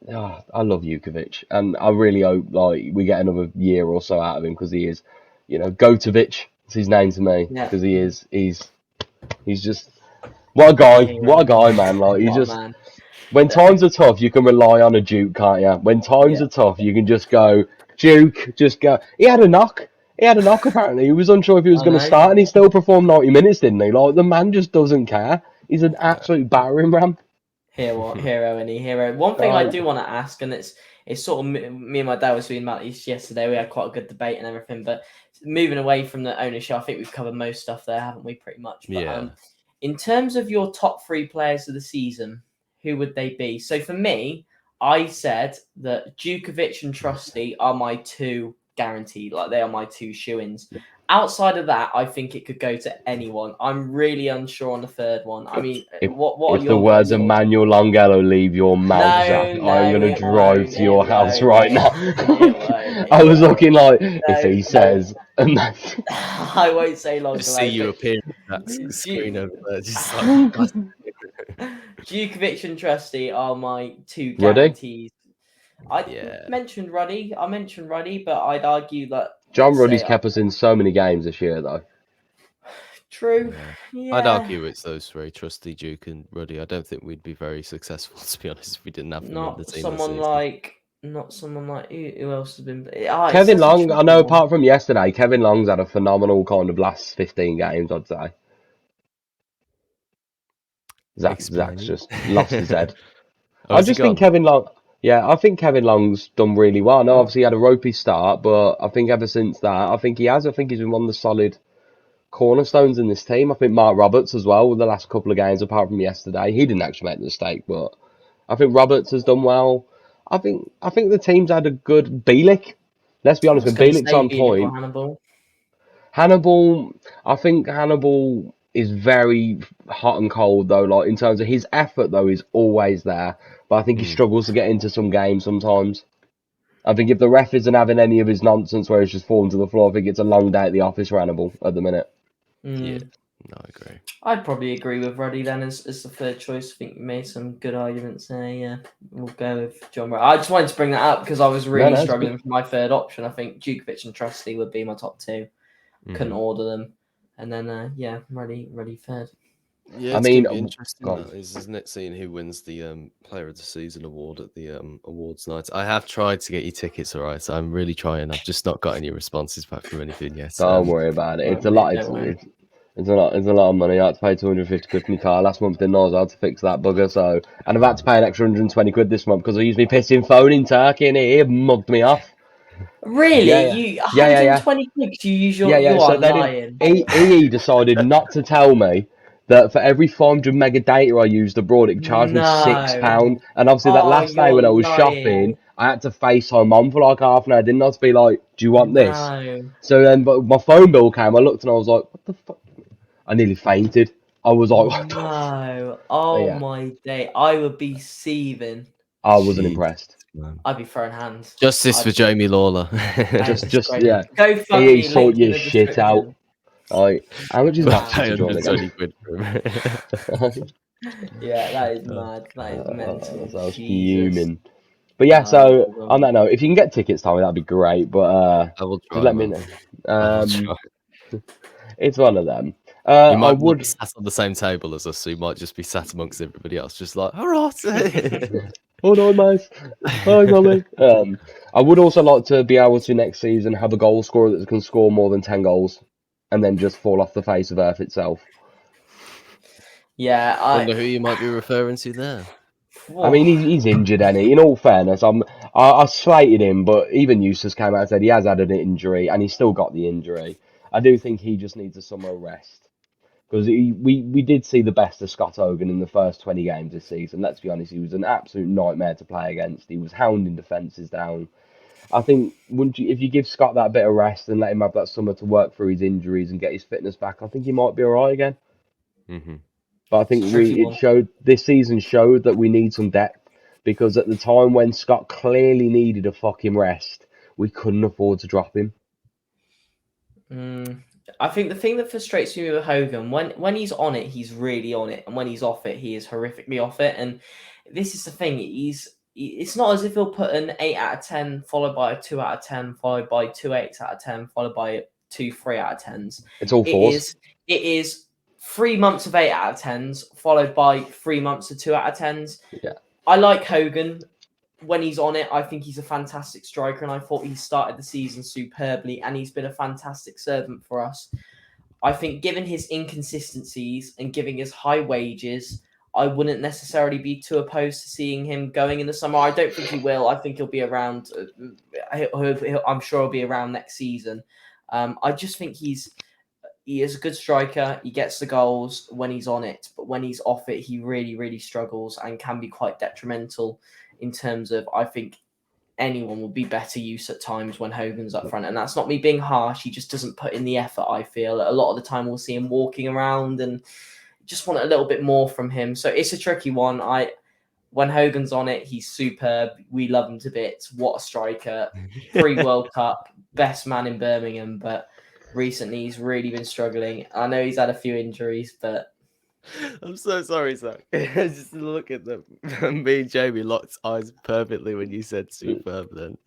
I love Jukovic, and I really hope like we get another year or so out of him because he is, Gotovic. It's his name to me Yeah, because he is. He's just what a guy, hero. man. Like he's What a just man. when times are tough, you can rely on a Duke, can't you? When times Yeah, are tough, you can just go Duke, just go. He had a knock. He had a knock. Apparently, he was unsure if he was I going to know. start, and he still performed 90 minutes, didn't he? Like the man just doesn't care. He's an No. absolute battering ram. Hero, any hero. One thing I do want to ask, and it's sort of me and my dad were speaking about this yesterday. We had quite a good debate and everything, but moving away from the ownership, I think we've covered most stuff there, haven't we? Pretty much. But Yeah. in terms of your top 3 players of the season, who would they be? So for me, I said that Djukovic and Trusty are my 2 guaranteed. Like they are my 2 shoo-ins. Outside of that, I think it could go to anyone. I'm really unsure on the third one. I mean, If what are if the your words guys' of thoughts? Manuel Longello leave your mouth, Zach, No, I'm no, gonna it drive won't. to your It house won't, right now. mate. It won't. I It was won't. looking like if No, he says, and that's I won't say long Just see ago, you but appear on that screen over there, just like Djukovic and Trusty are my 2 Ruddy. guarantees. I yeah. mentioned Ruddy. I mentioned Ruddy, but I'd argue that John let's Ruddy's say kept us in so many games this year, though. true. Yeah. I'd Yeah, argue it's those 3, Trusty, Duke, and Ruddy. I don't think we'd be very successful, to be honest, if we didn't have them in the not team this someone season. like who else has been. It's Kevin such a Long, I tricky know one. apart from yesterday, Kevin Long's had a phenomenal kind of last 15 games, I'd say. Zach's Explain. just lost his head. Oh, I has he just think gone? Kevin Long, yeah, I think Kevin Long's done really well. I know Oh, obviously he had a ropey start, but I think ever since that, I think he has. I think he's been one of the solid cornerstones in this team. I think Mark Roberts as well with the last couple of games, apart from yesterday. He didn't actually make the mistake, but I think Roberts has done well. I think the team's had a good Bielik. Let's be I honest, was when going to Bielik's say on Bielik or point, Hannibal. Hannibal, I think Hannibal is very hot and cold though. Like in terms of his effort though, is always there, but I think he Mm. struggles to get into some games sometimes. I think if the ref isn't having any of his nonsense where he's just falling to the floor, I think it's a long day at the office for Hannibal at the minute. Yeah. Mm. No, I agree. I'd probably agree with Ruddy then as the third choice. I think you made some good arguments there. Yeah, we'll go with John Ruddy. I just wanted to bring that up because I was No, really no, it's good. struggling for my third option. I think Djukovic and Trusty would be my top 2. Couldn't Mhm. order them. And then, yeah, Ruddy third. Yeah, I it's going mean, to be interesting, gone. that is, isn't it? Seeing who wins the Player of the Season award at the awards night. I have tried to get you tickets, all right. So I'm really trying. I've just not got any responses back from anything yet. Don't worry about it. Right, It's a mate, lot. don't worry. It's a lot. It's a lot of money. I had to pay 250 quid for my car last month. Didn't know I was had to fix that bugger. So, and I've had to pay an extra 120 quid this month because I used my pissing phone in Turkey and he mugged me off. Yeah, Really? yeah, You yeah, yeah, yeah. 120 clicks? You use Yeah, yeah. you So are they didn't. lying. EE decided not to tell me that for every 400 mega data I used abroad, it charged me No. £6. And obviously that Oh, last day you're when I was lying. shopping, I had to FaceTime mom for like half an hour. I didn't have to be like, "Do you want this?" No. So then, but my phone bill came. I looked and I was like, "What the fuck?" I nearly fainted. I was like, "What the fuck?" No. But Oh yeah, my day. I would be seething. I wasn't Jeez, impressed. man. I'd be throwing hands. Justice for I'd be Jamie Lawler. Just disgraced. yeah. Go fuck EE me. sort Link in your the shit out. description. Like, how much is We'll Max pay to join again? 120 quid for him. Yeah, that is Oh, mad. That is mental. So I was Jesus. fuming. But yeah, so Well on done. that note, if you can get tickets, Tommy, that'd be great. But I will just try, let me man. know. I will try. It's one of them. You I might not be would. sat on the same table as us, so you might just be sat amongst everybody else, just like, all right. Hold on, mate. Hi, Tommy. I would also like to be able to next season have a goal scorer that can score more than 10 goals, and then just fall off the face of earth itself. Yeah, Wonder who you might be referring to there. I mean, he's injured, and in all fairness, I slated him, but even Eustace came out and said he has had an injury, and he's still got the injury. I do think he just needs a summer rest because we did see the best of Scott Hogan in the first 20 games this season. Let's be honest, he was an absolute nightmare to play against. He was hounding defences down. I think if you give Scott that bit of rest and let him have that summer to work through his injuries and get his fitness back, I think he might be all right again. Mm-hmm. But I it's a think tricky one. this season showed that we need some depth because at the time when Scott clearly needed a fucking rest, we couldn't afford to drop him. I think the thing that frustrates me with Hogan, when he's on it, he's really on it, and when he's off it, he is horrifically off it. And this is the thing: it's not as if he'll put an 8 out of 10 followed by a 2 out of 10 followed by 2 8s out of 10 followed by 2 3 out of 10s. It's all fours. It is 3 months of 8 out of 10s followed by 3 months of 2 out of 10s. Yeah. I like Hogan. When he's on it, I think he's a fantastic striker, and I thought he started the season superbly, and he's been a fantastic servant for us. I think given his inconsistencies and giving his high wages, I wouldn't necessarily be too opposed to seeing him going in the summer. I don't think he will. I think he'll be around. I'm sure he'll be around next season. I just think he is a good striker. He gets the goals when he's on it, but when he's off it, he really, really struggles and can be quite detrimental in terms of, I think, anyone will be better use at times when Hogan's up front. And that's not me being harsh. He just doesn't put in the effort, I feel. A lot of the time we'll see him walking around and just want a little bit more from him. So it's a tricky one. When Hogan's on it, he's superb. We love him to bits. What a striker. Pre-World Cup, best man in Birmingham. But recently he's really been struggling. I know he's had a few injuries, but... I'm so sorry, Zach. Just look at them. Me and Jamie locked eyes perfectly when you said superb then.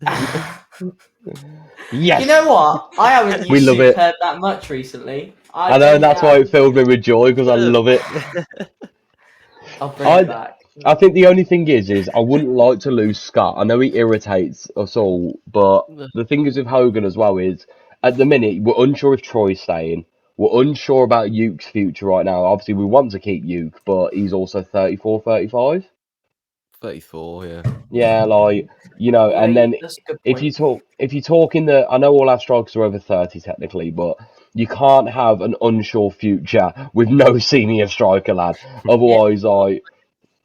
Yes. You know what? I haven't We used love superb it. that much recently. I know, that's why it filled me with joy, because I love it. I'll bring it back. I think the only thing is I wouldn't like to lose Scott. I know he irritates us all, but the thing is with Hogan as well is, at the minute, we're unsure if Troy's staying. We're unsure about Uke's future right now. Obviously, we want to keep Uke, but he's also 34, 35. 34, yeah. Yeah, like, you know, Yeah, and then that's a good if you point. talk in the, I know all our strikers are over 30 technically, but you can't have an unsure future with no senior striker, lad. Otherwise,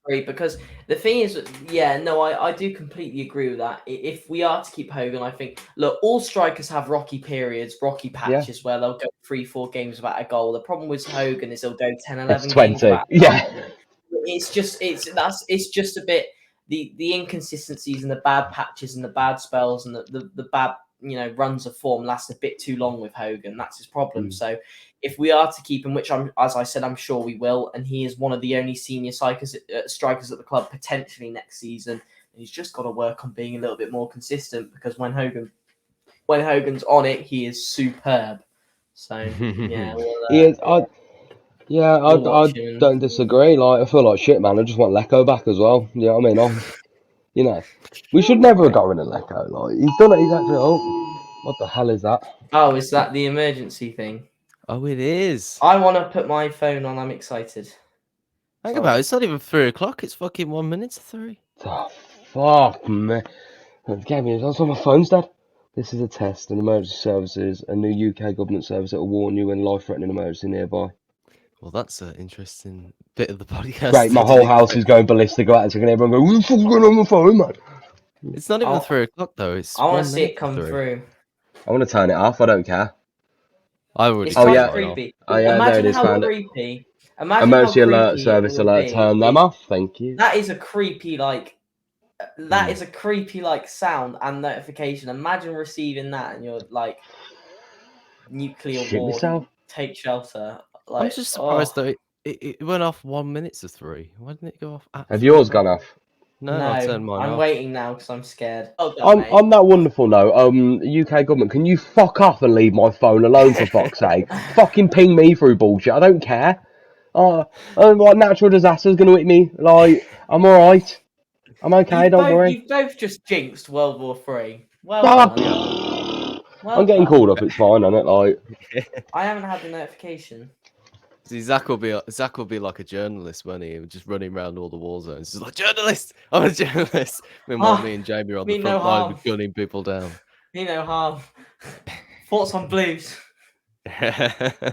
Because the thing is, yeah, no, I do completely agree with that. If we are to keep Hogan, I think, look, all strikers have rocky periods, rocky patches where they'll go 3-4 games without a goal. The problem with Hogan is he'll go 10, 11 it's games 20. without a Yeah. goal. It's just a bit the inconsistencies and the bad patches and the bad spells and the bad runs of form last a bit too long with Hogan. That's his problem. So if we are to keep him, which as I said, I'm sure we will, and he is one of the only senior strikers at the club potentially next season, and he's just got to work on being a little bit more consistent, because when Hogan's on it, he is superb. So yeah, He is. I watch him. don't disagree. Like, I feel like shit, man. I just want Lecco back as well. You know what I mean? You know, we should never have got rid of Lecco. Like, he's done it. He's actually. Oh, what the hell is that? Oh, is that the emergency thing? Oh, it is. I want to put my phone on. I'm excited. Think about it. It's not even 3 o'clock. It's fucking 1 minute to 3. Oh, fuck, man. That's on my phone's dead. This is a test. An emergency services, a new UK government service that will warn you when life-threatening emergency nearby. Well, that's an interesting bit of the podcast. Great, my whole house is going ballistic about it, so everyone go, what the fuck's going on my phone, man? It's not even 3 o'clock, though. It's I want 1 to see minute it come to 3. through. I want to turn it off. I don't care. I would. It's kind yeah. of creepy. Oh, yeah, Imagine there it is, how found it. creepy. Imagine Emergency how alert, creepy service it would alert, be turn them if- off, thank you. That is a creepy, is a creepy, sound and notification. Imagine receiving that and you're like, nuclear Shit war, myself. take shelter. I'm just surprised though. It went off 1 minute to 3. Why didn't it go off at Have 3 yours o'clock? gone off? No, I turned mine I'm off. waiting now because I'm scared. Oh, God, mate. On that wonderful note, UK government, can you fuck off and leave my phone alone for fuck's sake? Fucking ping me through bullshit. I don't care. What natural disaster's gonna hit me? Like, I'm alright. I'm okay, don't worry. You've both just jinxed World War III. I'm getting called up, it's fine, isn't it? Like, I haven't had the notification. See, Zach will be like a journalist, won't he? Just running around all the war zones. He's like, journalist! I'm a journalist! Meanwhile, me and Jamie are on the front line gunning people down. Me no harm. Thoughts on Blues? Oh,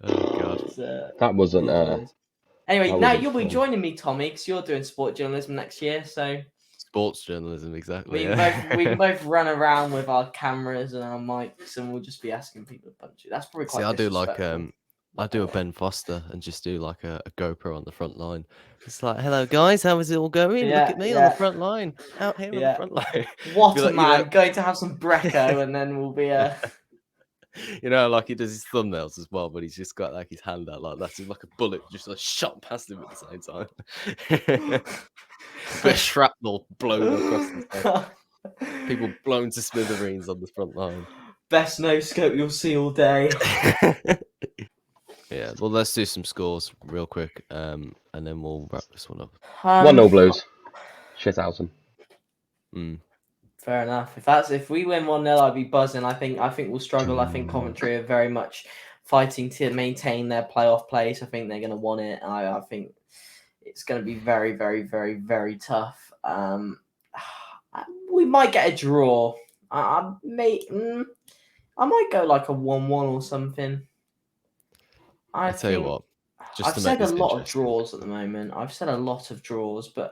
God. that wasn't, Anyway, that now wasn't you'll be fun. joining me, Tommy, because you're doing sport journalism next year, so... Sports journalism, exactly. We can both run around with our cameras and our mics, and we'll just be asking people a bunch of... That's probably quite disrespectful. I do a Ben Foster and just do like a GoPro on the front line. It's like, hello guys, how is it all going? Look at me on the front line, out here on the front line. What a man! Going to have some Brecco, and then we'll be like he does his thumbnails as well, but he's just got like his hand out like that. It's like a bullet just shot past him at the same time. bit of shrapnel blown across the top. People blown to smithereens on the front line. Best no scope you'll see all day. Yeah, well, let's do some scores real quick, and then we'll wrap this one up. 1-0 Blues. Shithausen. Fair enough. If we win 1-0, I'd be buzzing. I think we'll struggle. I think Coventry are very much fighting to maintain their playoff place. I think they're going to want it. I think it's going to be very, very, very, very tough. We might get a draw. I might go like a 1-1 or something. I'll tell you what. I've said a lot of draws at the moment. But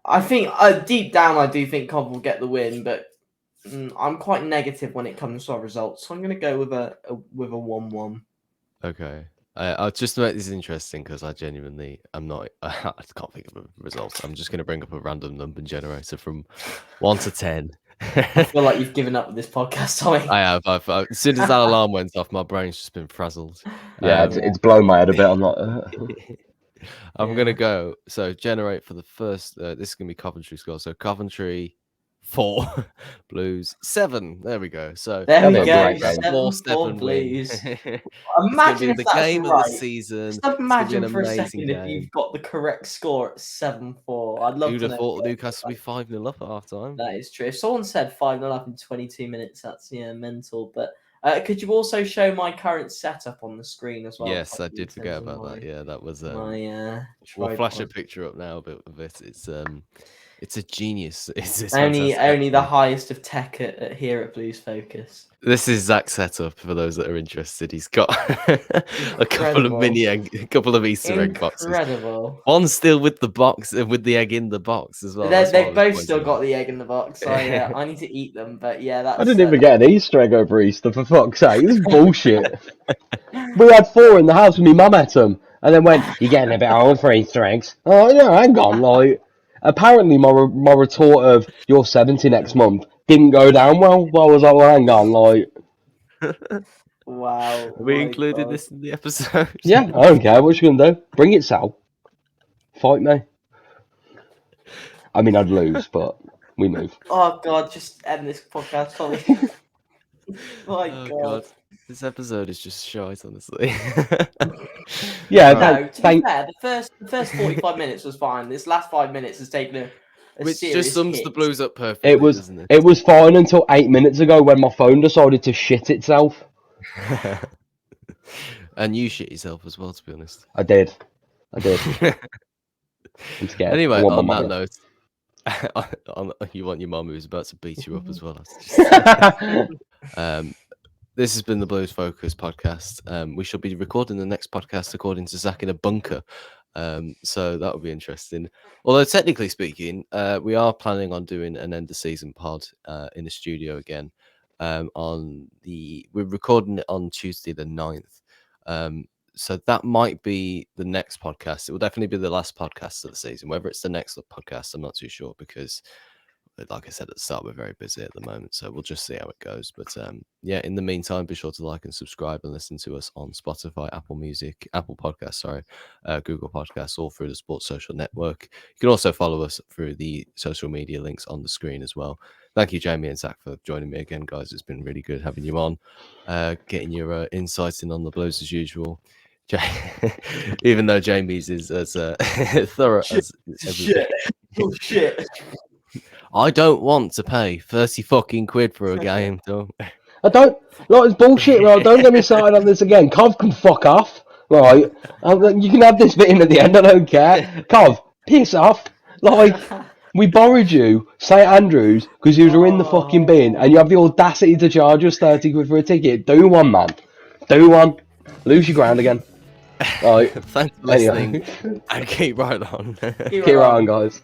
I think deep down I do think Cov will get the win, but I'm quite negative when it comes to our results. So I'm going to go with a 1-1. Okay. I'll just make this interesting because I can't think of a result. I'm just going to bring up a random number generator from 1 to 10. I feel like you've given up with this podcast, Tommy. I have. As soon as that alarm went off, my brain's just been frazzled. Yeah, it's blown my head a bit. I'm not. I'm going to go. So generate for the first. This is going to be Coventry score. So Coventry 4, Blues 7. There we go. So there we go. 7-4 Blues. win. Imagine if the that's game right. of the season. Just imagine for a amazing second if you've got the correct score at 7-4. I'd love Who'd to have know. thought Newcastle would be 5-0 up at half time? That is true. If someone said 5-0 up in 22 minutes, that's mental. But could you also show my current setup on the screen as well? Yes, I did forget about that. Yeah, that was. We'll flash a picture up now of it. It's a genius. It's only the highest of tech here at Blues Focus. This is Zach's setup for those that are interested. He's got a couple of Easter egg boxes. Incredible. One still with the box, with the egg in the box as well. They've both still got the egg in the box. So I need to eat them. But yeah, that's. I didn't even get an Easter egg over Easter, for fuck's sake. This is bullshit. We had 4 in the house when my mum ate them, and then went, "You're getting a bit old for Easter eggs." Oh no, hang on, like. Apparently, my retort of "you're 70 next month" didn't go down well. Well, I was like, "Well, hang on, like." Wow. We included this in the episode. Yeah, I don't care. What you gonna do? Bring it, Sal. Fight me. I mean, I'd lose, but we move. Oh God, just end this podcast, Tommy. My God. This episode is just shite, honestly. Yeah, no, to be fair, the first 45 minutes was fine. This last 5 minutes has taken a Which serious just sums hit. the Blues up perfectly, doesn't it? It was fine until 8 minutes ago when my phone decided to shit itself. And you shit yourself as well, to be honest. I did. I'm scared. Anyway, on that note, you want your mum who's about to beat you up as well. This has been the Blues Focus podcast. We shall be recording the next podcast according to Zach in a bunker. So that will be interesting. Although technically speaking, we are planning on doing an end of season pod in the studio again. We're recording it on Tuesday the 9th. So that might be the next podcast. It will definitely be the last podcast of the season. Whether it's the next podcast, I'm not too sure because, like I said at the start, we're very busy at the moment. So we'll just see how it goes. But yeah, in the meantime, be sure to like and subscribe and listen to us on Spotify, Apple Podcasts, Google Podcasts, all through the Sports Social Network. You can also follow us through the social media links on the screen as well. Thank you, Jamie and Zach, for joining me again, guys. It's been really good having you on, getting your insights in on the Blues as usual. Even though Jamie's is as thorough as shit. Oh, shit. I don't want to pay 30 fucking quid for a game, though. I don't. Like, it's bullshit, right? Don't get me started on this again. Cov can fuck off, right? You can have this bit in at the end. I don't care. Cov, piss off. Like, we borrowed you, St Andrews, because you were in the fucking bin, and you have the audacity to charge us 30 quid for a ticket. Do one, man. Do one. Lose your ground again. Right. Thanks for listening. And keep right on. Keep right on, guys.